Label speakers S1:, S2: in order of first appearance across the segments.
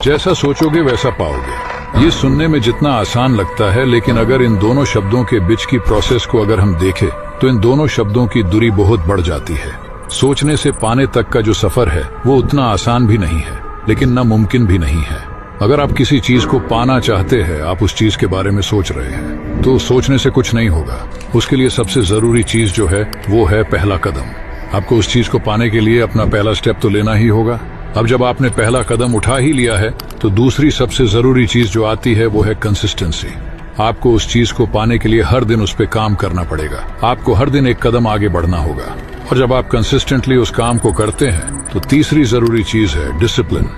S1: जैसा सोचोगे वैसा पाओगे। ये सुनने में जितना आसान लगता है, लेकिन अगर इन दोनों शब्दों के बीच की प्रोसेस को अगर हम देखें तो इन दोनों शब्दों की दूरी बहुत बढ़ जाती है। सोचने से पाने तक का जो सफर है वो उतना आसान भी नहीं है, लेकिन नामुमकिन भी नहीं है। अगर आप किसी चीज को पाना चाहते हैं, आप उस चीज के बारे में सोच रहे हैं, तो सोचने से कुछ नहीं होगा। उसके लिए सबसे जरूरी चीज जो है वो है पहला कदम। आपको उस चीज को पाने के लिए अपना पहला स्टेप तो लेना ही होगा। अब जब आपने पहला कदम उठा ही लिया है तो दूसरी सबसे जरूरी चीज जो आती है वो है कंसिस्टेंसी। आपको उस चीज को पाने के लिए हर दिन उस पर काम करना पड़ेगा। आपको हर दिन एक कदम आगे बढ़ना होगा। और जब आप कंसिस्टेंटली उस काम को करते हैं तो तीसरी जरूरी चीज है डिसिप्लिन।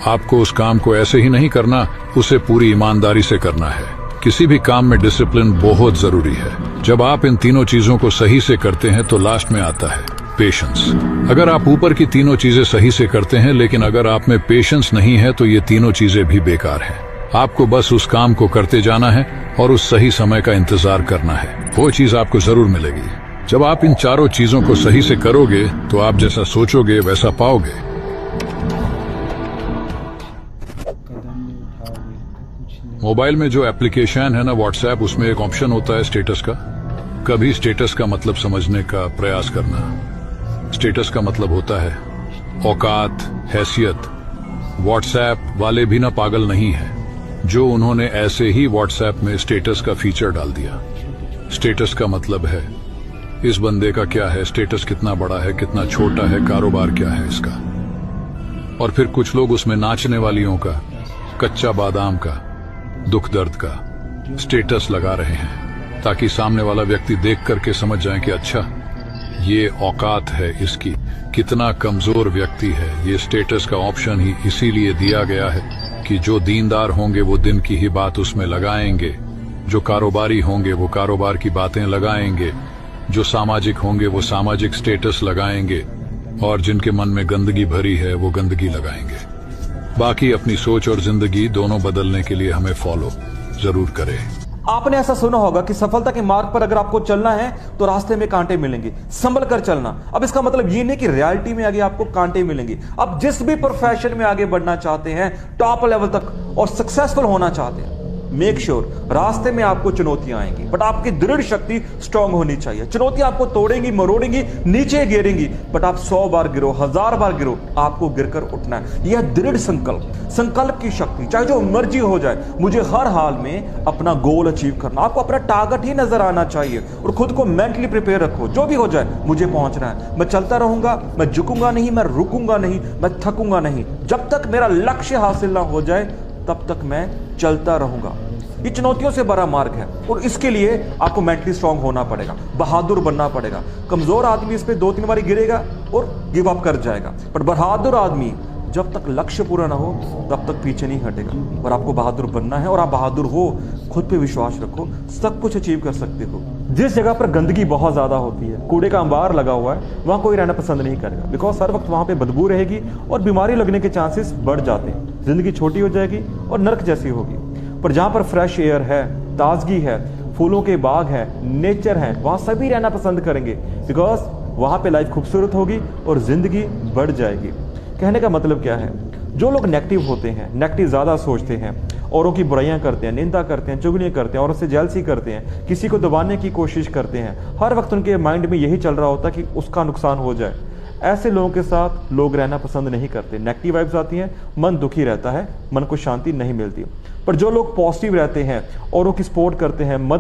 S1: आपको उस काम को ऐसे ही नहीं करना, उसे पूरी ईमानदारी से करना है। किसी भी काम में डिसिप्लिन बहुत जरूरी है। जब आप इन तीनों चीजों को सही से करते हैं तो लास्ट में आता है पेशेंस। अगर आप ऊपर की तीनों चीजें सही से करते हैं, लेकिन अगर आप में पेशेंस नहीं है तो ये तीनों चीजें भी बेकार हैं। आपको बस उस काम को करते जाना है और उस सही समय का इंतजार करना है। वो चीज आपको जरूर मिलेगी। जब आप इन चारों चीजों को सही से करोगे तो आप जैसा सोचोगे वैसा पाओगे। मोबाइल में जो एप्लीकेशन है ना व्हाट्सएप, उसमें एक ऑप्शन होता है स्टेटस का। कभी स्टेटस का मतलब समझने का प्रयास करना। स्टेटस का मतलब होता है औकात, हैसियत। व्हाट्सएप वाले भी ना पागल नहीं है जो उन्होंने ऐसे ही व्हाट्सएप में स्टेटस का फीचर डाल दिया। स्टेटस का मतलब है इस बंदे का क्या है, स्टेटस कितना बड़ा है, कितना छोटा है, कारोबार क्या है इसका। और फिर कुछ लोग उसमें नाचने वालियों का, कच्चा बादाम का, दुख दर्द का स्टेटस लगा रहे हैं ताकि सामने वाला व्यक्ति देख करके समझ जाए कि अच्छा ये औकात है इसकी, कितना कमजोर व्यक्ति है। ये स्टेटस का ऑप्शन ही इसीलिए दिया गया है कि जो दीनदार होंगे वो दिन की ही बात उसमें लगाएंगे, जो कारोबारी होंगे वो कारोबार की बातें लगाएंगे, जो सामाजिक होंगे वो सामाजिक स्टेटस लगाएंगे, और जिनके मन में गंदगी भरी है वो गंदगी लगाएंगे। बाकी अपनी सोच और जिंदगी दोनों बदलने के लिए हमें फॉलो जरूर करें।
S2: आपने ऐसा सुना होगा कि सफलता के मार्ग पर अगर आपको चलना है तो रास्ते में कांटे मिलेंगे, संभल कर चलना। अब इसका मतलब ये नहीं कि रियलिटी में आगे आपको कांटे मिलेंगे। अब जिस भी प्रोफेशन में आगे बढ़ना चाहते हैं, टॉप लेवल तक और सक्सेसफुल होना चाहते हैं, मेक श्योर रास्ते में आपको चुनौतियां आएंगी, बट आपकी दृढ़ शक्ति स्ट्रांग होनी चाहिए। चुनौतियां आपको तोड़ेंगी, मरोड़ेंगी, नीचे गिरेंगी, बट आप 100 बार गिरो, 1000 बार गिरो, आपको गिरकर उठना है। यह दृढ़ संकल्प की शक्ति, चाहे जो मर्जी हो जाए, मुझे हर हाल में अपना गोल अचीव करना। आपको अपना टारगेट ही नजर आना चाहिए और खुद को मेंटली प्रिपेयर रखो। जो भी हो जाए मुझे पहुंचना है। मैं चलता रहूंगा, मैं झुकूंगा नहीं, मैं रुकूंगा नहीं, मैं थकूंगा नहीं। जब तक मेरा लक्ष्य हासिल ना हो जाए तब तक मैं चलता रहूंगा। ये चुनौतियों से बड़ा मार्ग है और इसके लिए आपको मेंटली स्ट्रांग होना पड़ेगा, बहादुर बनना पड़ेगा। कमजोर आदमी इस पे 2-3 बार गिरेगा और गिव अप कर जाएगा, पर बहादुर आदमी जब तक लक्ष्य पूरा ना हो तब तक पीछे नहीं हटेगा। और आपको बहादुर बनना है और आप बहादुर हो, खुद पे विश्वास रखो, सब कुछ अचीव कर सकते हो। जिस जगह पर गंदगी बहुत ज्यादा होती है, कूड़े का अंबार लगा हुआ है, वहां कोई रहना पसंद नहीं करेगा, बिकॉज हर वक्त वहां पे बदबू रहेगी और बीमारी लगने के चांसेस बढ़ जाते हैं। जिंदगी छोटी हो जाएगी और नर्क जैसी होगी। पर जहां पर फ्रेश एयर है, ताजगी है, फूलों के बाग है, नेचर है, वहां सभी रहना पसंद करेंगे, बिकॉज वहां पे लाइफ खूबसूरत होगी और जिंदगी बढ़ जाएगी। कहने का मतलब क्या है, जो लोग नेगेटिव होते हैं, नेगेटिव ज्यादा सोचते हैं, औरों की बुराइयां करते हैं, निंदा करते हैं, चुगलियां करते हैं, औरों से जेलसी करते हैं, किसी को दबाने की कोशिश करते हैं, हर वक्त उनके माइंड में यही चल रहा होता है कि उसका नुकसान हो जाए। ऐसे लोगों के साथ लोग रहना पसंद नहीं करते। नेगेटिव वाइब्स आती हैं, मन दुखी रहता है, मन को शांति नहीं मिलती। पर जो लोग पॉजिटिव रहते हैं, औरों की सपोर्ट करते हैं, मदद